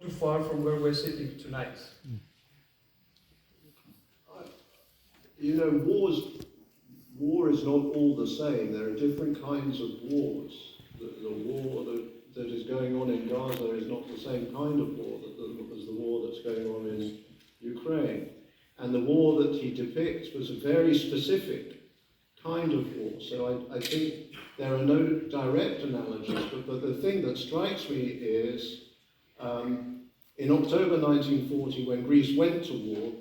too far from where we're sitting tonight. You know, war is not all the same. There are different kinds of wars. The war that is going on in Gaza is not the same kind of war as the war that's going on in Ukraine. And the war that he depicts was a very specific kind of war. So I think there are no direct analogies, but the thing that strikes me is in October 1940, when Greece went to war,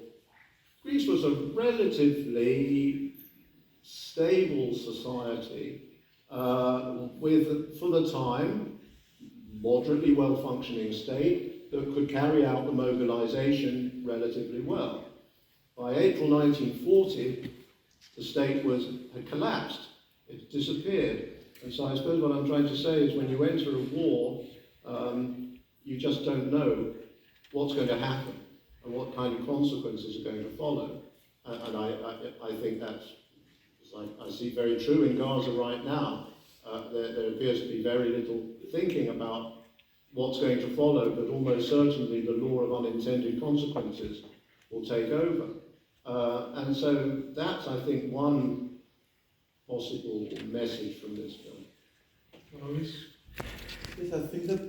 Greece was a relatively stable society with, for the time, moderately well-functioning state that could carry out the mobilization relatively well. By April 1940, the state had collapsed. It disappeared. And so I suppose what I'm trying to say is when you enter a war, you just don't know what's going to happen and what kind of consequences are going to follow. And I think that's, I see very true in Gaza right now. There appears to be very little thinking about what's going to follow, but almost certainly the law of unintended consequences will take over. And so that's, I think, one possible message from this film. Maurice? Yes, I think that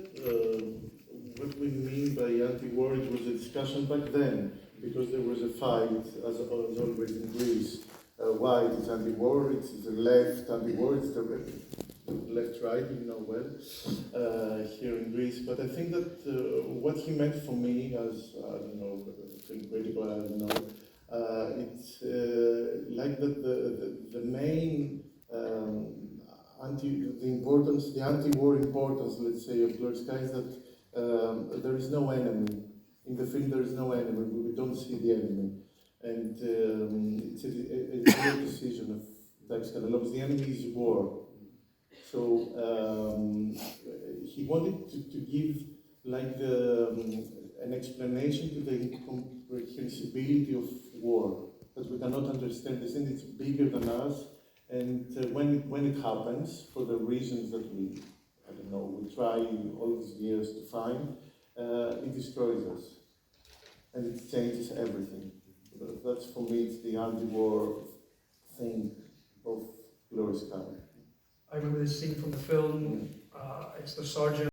what we mean by anti-war, it was a discussion back then, because there was a fight, as always in Greece. Why it is anti-war, it's the left anti-war, it's the left-right, you know well, here in Greece. But I think that what he meant for me, as, I don't know, film critical, I don't know, it's like that the main the anti-war importance, let's say, of Glorious Sky is that there is no enemy. In the film, there is no enemy. We don't see the enemy. And it's a clear decision of Dax Kanellopoulos. The enemy is war. So he wanted to give like an explanation to the incomprehensibility of war, that we cannot understand this, and it's bigger than us. And when it happens, for the reasons that we try all these years to find, it destroys us, and it changes everything. That's, for me, it's the anti-war thing of Glorious Sky. I remember this scene from the film. It's the sergeant